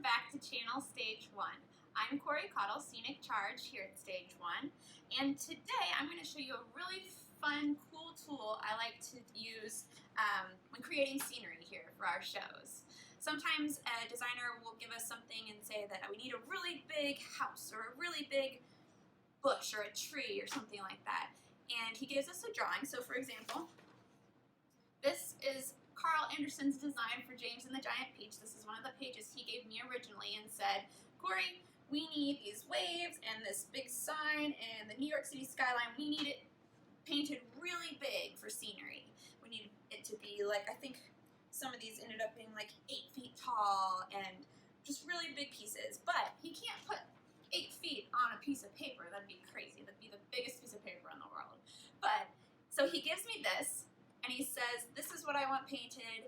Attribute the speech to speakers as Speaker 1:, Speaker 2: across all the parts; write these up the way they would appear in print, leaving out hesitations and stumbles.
Speaker 1: back to Channel StageOne. I'm Corie, Scenic Charge here at StageOne, and today I'm going to show you a really fun, cool tool I like to use when creating scenery here for our shows. Sometimes a designer will give us something and say that we need a really big house or a really big bush or a tree or something like that, and he gives us a drawing. So for example, this is Carl Anderson's design for James and the Giant Peach. This is one of the pages he gave me originally and said, Corie, we need these waves and this big sign and the New York City skyline. We need it painted really big for scenery. We need it to be like, I think some of these ended up being like 8 feet tall and just really big pieces. But he can't put 8 feet on a piece of paper. That'd be crazy. That'd be the biggest piece of paper in the world. But, so he gives me this, and he says, this is what I want painted,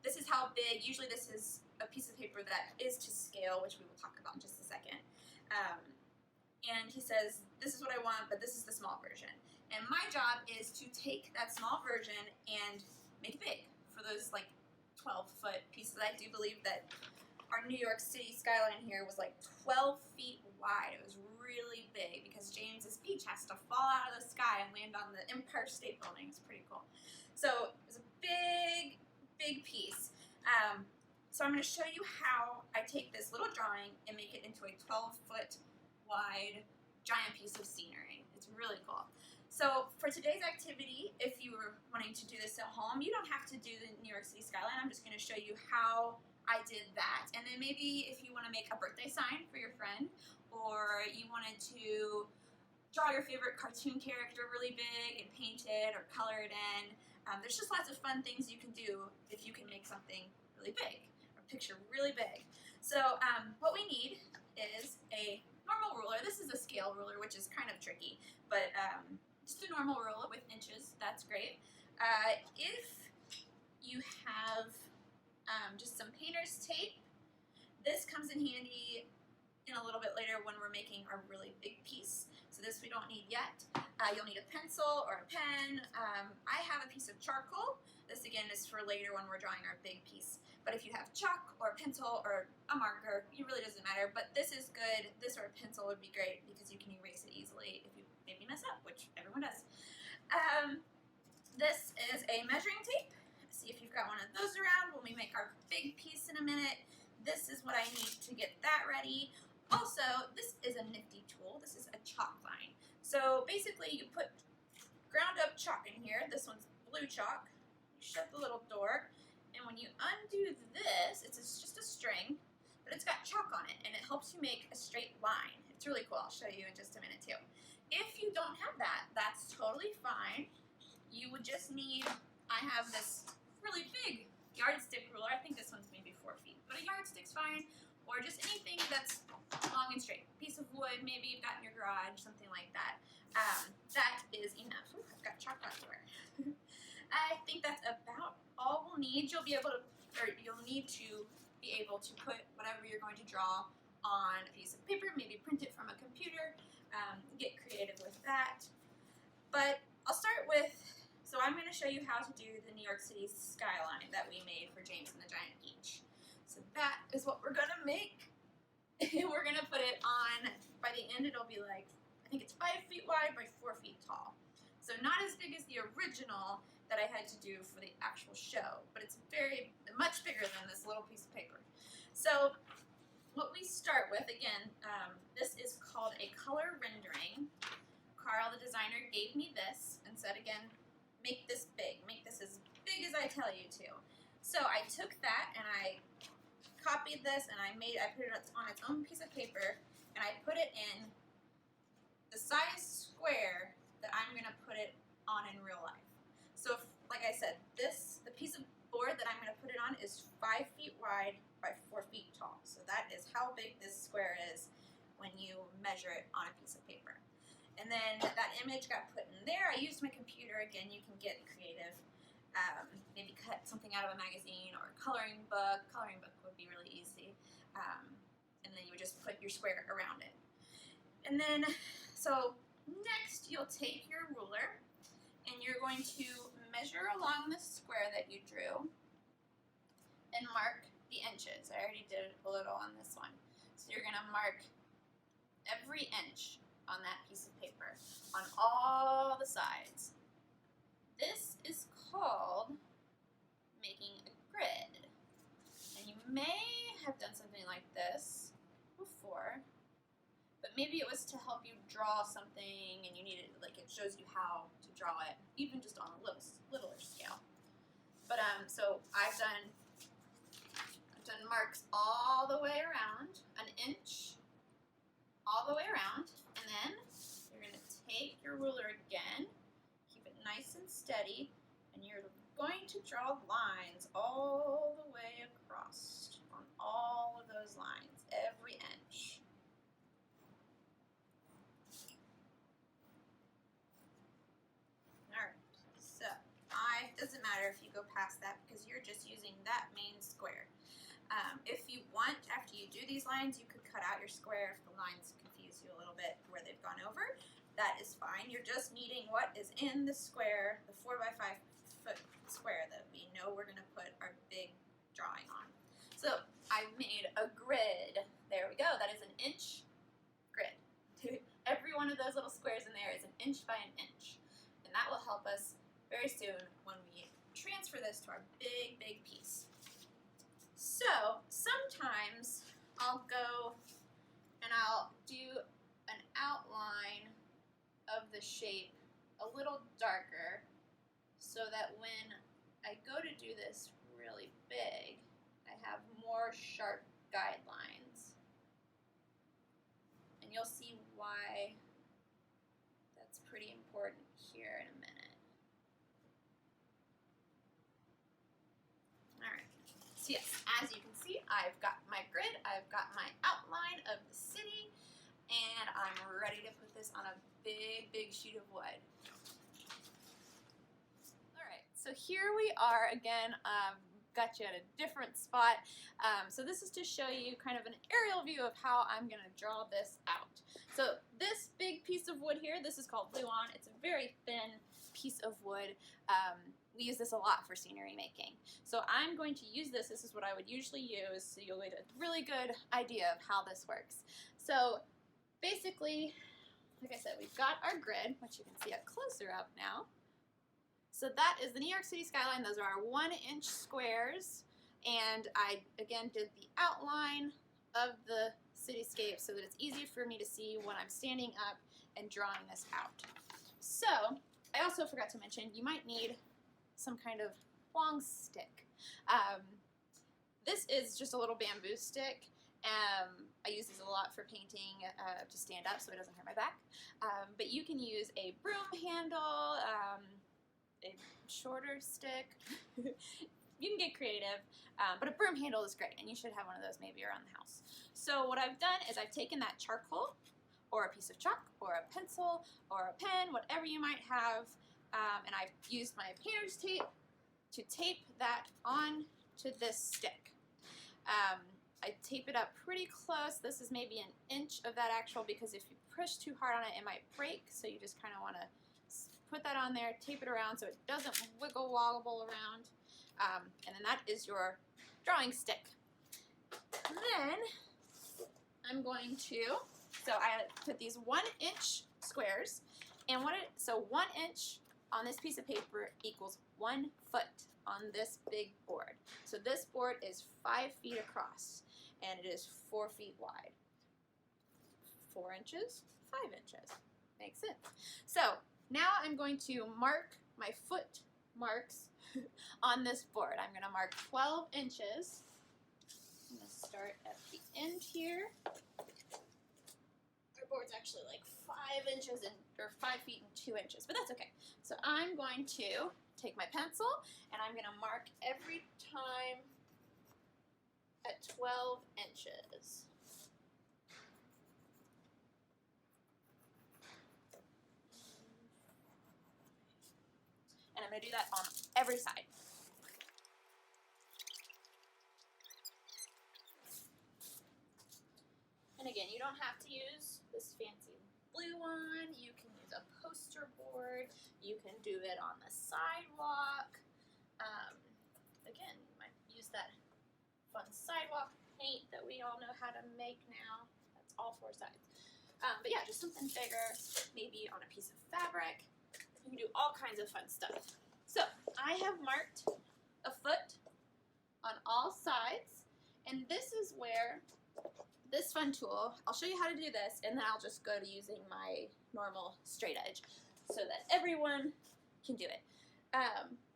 Speaker 1: this is how big. Usually this is a piece of paper that is to scale, which we will talk about in just a second. And he says, this is what I want, but this is the small version. And my job is to take that small version and make it big for those like 12-foot pieces. I do believe that our New York City skyline here was like 12 feet wide. It was really big because James's Peach has to fall out of the sky and land on the Empire State Building. It's pretty cool. So it was a big, big piece. So I'm going to show you how I take this little drawing and make it into a 12-foot wide giant piece of scenery. It's really cool. So for today's activity, if you were wanting to do this at home, you don't have to do the New York City skyline. I'm just going to show you how I did that. And then maybe if you want to make a birthday sign for your friend, or you wanted to draw your favorite cartoon character really big and paint it or color it in, there's just lots of fun things you can do if you can make something really big or picture really big. So what we need is a normal ruler. This is a scale ruler, which is kind of tricky, but just a normal ruler with inches, that's great. If you have just some painter's tape, this comes in handy in a little bit later when we're making our really big piece. So this we don't need yet. You'll need a pencil or a pen. I have a piece of charcoal. This again is for later when we're drawing our big piece. But if you have chalk or a pencil or a marker, it really doesn't matter. But this is good. This or a pencil would be great because you can erase it easily if you maybe mess up, which everyone does. This is a measuring tape. See if you've got one of those around when we make our big piece in a minute. This is what I need to get that ready. Also, this is a nifty tool. This is a chalk line. So basically you put ground up chalk in here. This one's blue chalk. You shut the little door, and when you undo this, it's just a string, but it's got chalk on it, and it helps you make a straight line. It's really cool. I'll show you in just a minute too. If you don't have that, that's totally fine. You would just need, I have this really big yardstick ruler. I think this one's maybe 4 feet, but a yardstick's fine, or just anything that's long and straight. A piece of wood, maybe you've got in your garage, something like that. That is enough. Ooh, I've got chalk everywhere. I think that's about all we'll need. You'll need to be able to put whatever you're going to draw on a piece of paper, maybe print it from a computer, get creative with that. But I'll start with, so I'm going to show you how to do the New York City skyline that we made for James and the Giant Peach. So that is what we're going to make. We're going to put it on, by the end it'll be like, I think it's 5 feet wide by 4 feet tall. So not as big as the original that I had to do for the actual show, but it's much bigger than this little piece of paper. So what we start with, again, this is called a color rendering. Carl, the designer, gave me this and said, again, make this big. Make this as big as I tell you to. So I took that and I copied this and I put it on its own piece of paper, and I put it in the size square that I'm going to put it on in real life. So like I said, the piece of board that I'm going to put it on is 5 feet wide by 4 feet tall. So that is how big this square is when you measure it on a piece of paper. And then that image got put in there. I used my computer. Again, you can get creative. Maybe cut something out of a magazine or a coloring book. Coloring book would be really easy. And then you would just put your square around it. And then, so next you'll take your ruler and you're going to measure along the square that you drew and mark the inches. I already did a little on this one. So you're going to mark every inch on that piece of paper on all the sides. This is called making a grid. And you may have done something like this before, but maybe it was to help you draw something and you needed, like, it shows you how to draw it, even just on a littler scale. But so I've done marks all the way around, an inch all the way around, and then you're going to take your ruler again, keep it nice and steady, and you're going to draw lines all the way across on all of those lines, every inch. Alright, so it doesn't matter if you go past that because you're just using that main square. If you want, after you do these lines, you could cut out your square if the lines confuse you a little bit where they've gone over. That is fine. You're just needing what is in the square, the 4x5 foot square that we know we're going to put our big drawing on. So I've made a grid. There we go. That is an inch grid. Every one of those little squares in there is an inch by an inch. And that will help us very soon when we transfer this to our big, big piece. So sometimes I'll go and I'll do an outline of the shape a little darker so that when I go to do this really big, I have more sharp guidelines. And you'll see why that's pretty important here in a minute. So yes, as you can see, I've got my grid, I've got my outline of the city, and I'm ready to put this on a big, big sheet of wood. Alright, so here we are again, got you at a different spot. So this is to show you kind of an aerial view of how I'm going to draw this out. So this big piece of wood here, this is called bluon. It's a very thin piece of wood. We use this a lot for scenery making. So I'm going to use this. This is what I would usually use, so you'll get a really good idea of how this works. So basically, like I said, we've got our grid, which you can see up closer up now. So that is the New York City skyline. Those are our 1-inch squares. And I, again, did the outline of the cityscape so that it's easy for me to see when I'm standing up and drawing this out. So I also forgot to mention, you might need some kind of long stick. This is just a little bamboo stick. I use these a lot for painting to stand up so it doesn't hurt my back. But you can use a broom handle, a shorter stick. You can get creative, but a broom handle is great, and you should have one of those maybe around the house. So what I've done is I've taken that charcoal, or a piece of chalk, or a pencil, or a pen, whatever you might have, and I've used my painter's tape to tape that on to this stick. I tape it up pretty close. This is maybe an inch of that actual, because if you push too hard on it, it might break, so you just kind of want to put that on there, tape it around so it doesn't wiggle wobble around, and then that is your drawing stick. And then I'm going to, so I put these 1-inch squares, and so 1 inch on this piece of paper equals 1 foot on this big board. So this board is 5 feet across, and it is 4 feet wide. 4 inches, 5 inches. Makes sense. So now I'm going to mark my foot marks on this board. I'm going to mark 12 inches. I'm going to start at the end here. Our board's actually like 5 inches or 5 feet and 2 inches, but that's okay. So I'm going to take my pencil and I'm going to mark every time at 12 inches. And I'm going to do that on every side. And again, you don't have to use this fancy blue one. You can use a poster board. You can do it on the sidewalk. Again, you might use that fun sidewalk paint that we all know how to make now. That's all 4 sides. But yeah, just something bigger, maybe on a piece of fabric. You can do all kinds of fun stuff. So I have marked a foot on all sides, and this is where this fun tool, I'll show you how to do this, and then I'll just go to using my normal straight edge so that everyone can do it.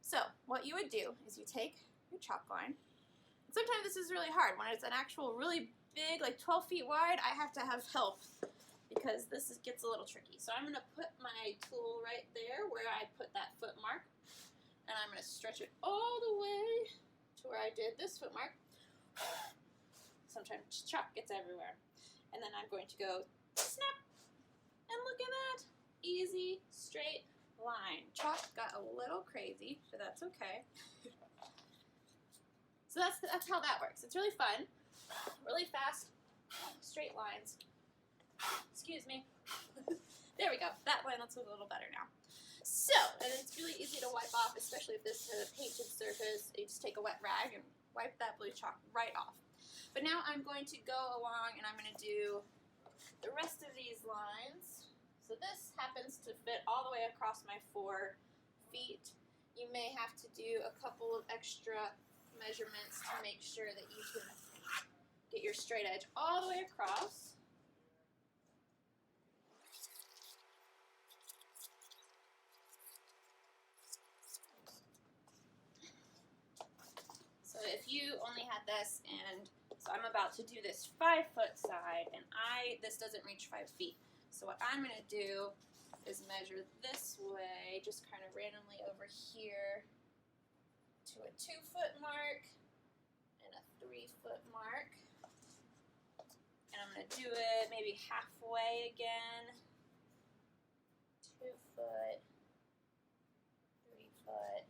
Speaker 1: So what you would do is you take your chalk line. Sometimes this is really hard. When it's an actual really big, like 12 feet wide, I have to have help because gets a little tricky. So I'm going to put my tool right there where I put that foot mark, and I'm going to stretch it all the way to where I did this foot mark. Sometimes chalk gets everywhere. And then I'm going to go snap, and look at that. Easy, straight line. Chalk got a little crazy, so that's okay. So that's how that works. It's really fun, really fast, straight lines. Excuse me. There we go. That line looks a little better now. So, and it's really easy to wipe off, especially if this is a painted surface. You just take a wet rag and wipe that blue chalk right off. But now I'm going to go along and I'm going to do the rest of these lines. So this happens to fit all the way across my 4 feet. You may have to do a couple of extra measurements to make sure that you can get your straight edge all the way across. So if you only had this, and so I'm about to do this 5-foot side, and this doesn't reach 5 feet. So what I'm going to do is measure this way, just kind of randomly over here to a 2-foot mark and a 3-foot mark. And I'm going to do it maybe halfway again. 2 foot, 3 foot.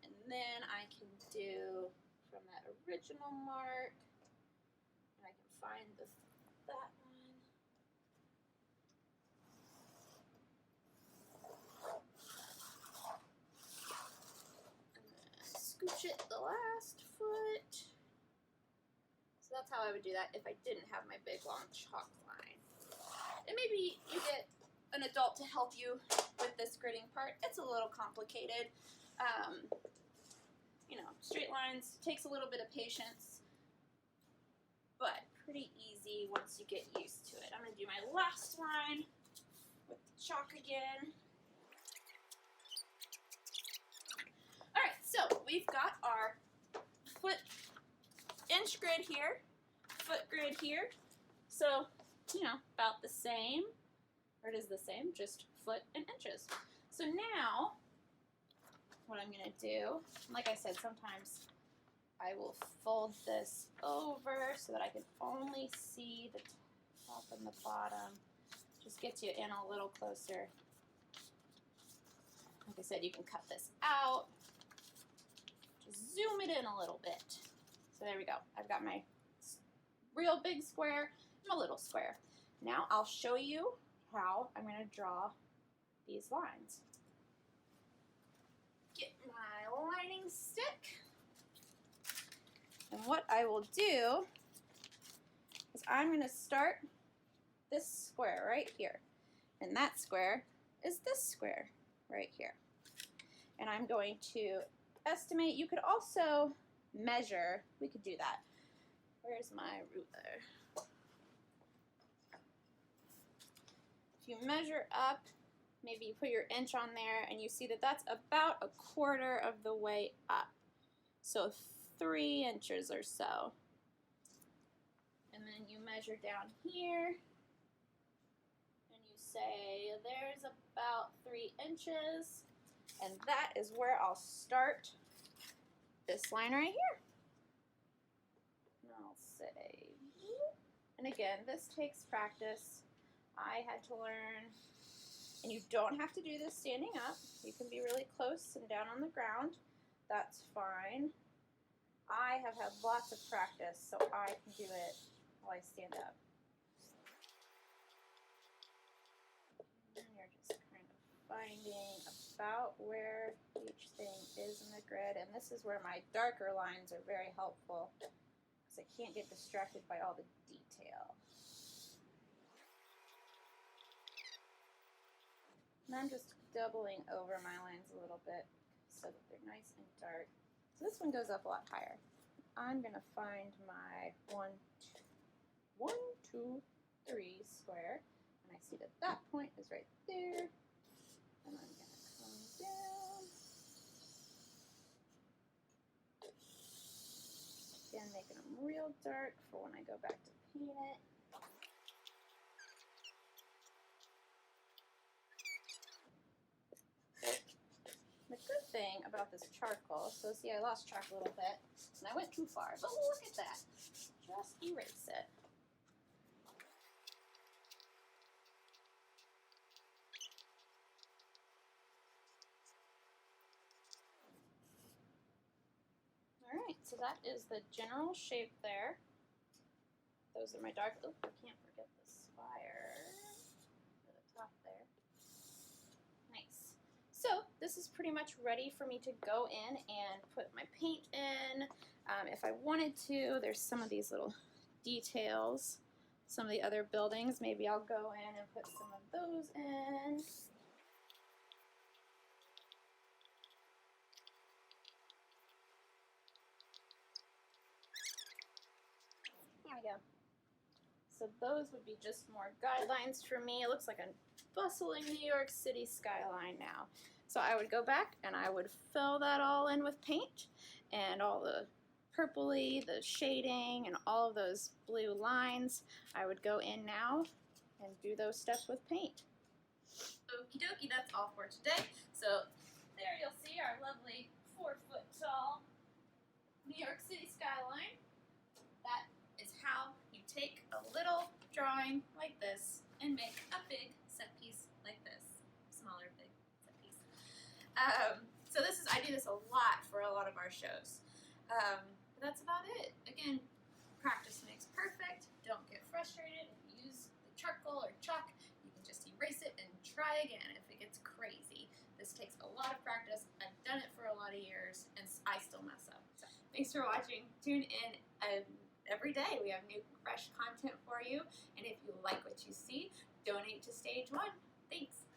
Speaker 1: And then I can do from that original mark, and I can find that one. And then scooch it the last foot. So that's how I would do that if I didn't have my big long chalk line. And maybe you get an adult to help you with this gridding part. It's a little complicated. You know, straight lines takes a little bit of patience, but pretty easy once you get used to it. I'm going to do my last line with the chalk again. Alright, so we've got our foot inch grid here, foot grid here. So, you know, about the same, or it is the same, just foot and inches. So now, what I'm going to do, like I said, sometimes I will fold this over so that I can only see the top and the bottom. Just gets you in a little closer. Like I said, you can cut this out. Just zoom it in a little bit. So there we go. I've got my real big square and a little square. Now I'll show you how I'm going to draw these lines. Get my lining stick. And what I will do is I'm going to start this square right here. And that square is this square right here. And I'm going to estimate. You could also measure. We could do that. Where's my ruler? If you measure up, maybe you put your inch on there and you see that that's about a quarter of the way up. So 3 inches or so. And then you measure down here and you say there's about 3 inches, and that is where I'll start this line right here. And I'll say, and again, this takes practice. I had to learn. And you don't have to do this standing up. You can be really close and down on the ground. That's fine. I have had lots of practice, so I can do it while I stand up. And you're just kind of finding a about where each thing is in the grid, and this is where my darker lines are very helpful because I can't get distracted by all the detail. And I'm just doubling over my lines a little bit so that they're nice and dark. So this one goes up a lot higher. I'm going to find my 1, 2, 3 square, and I see that that point is right there. And I'm going to come down. Again, making them real dark for when I go back to paint it. The good thing about this charcoal, so see I lost track a little bit, and I went too far, but look at that. Just erase it. Alright, so that is the general shape there. Those are my dark, oh, I can't forget the spire at the top there. Nice. So this is pretty much ready for me to go in and put my paint in. If I wanted to, there's some of these little details, some of the other buildings. Maybe I'll go in and put some of those in. There we go. So those would be just more guidelines for me. It looks like a bustling New York City skyline now. So I would go back and I would fill that all in with paint, and all the purpley, the shading, and all of those blue lines. I would go in now and do those steps with paint. Okie dokie, that's all for today. So there you'll see our lovely 4-foot tall New York City skyline. That is how you take a little drawing like this and make a big set piece like this. Smaller, big set piece. So I do this a lot for a lot of our shows. But that's about it. Again, practice makes perfect. Don't get frustrated. If you use the charcoal or chalk, you can just erase it and try again if it gets crazy. This takes a lot of practice. I've done it for a lot of years, and I still mess up. So, thanks for watching. Tune in every day. We have new, fresh content for you. And if you like what you see, donate to StageOne. Thanks.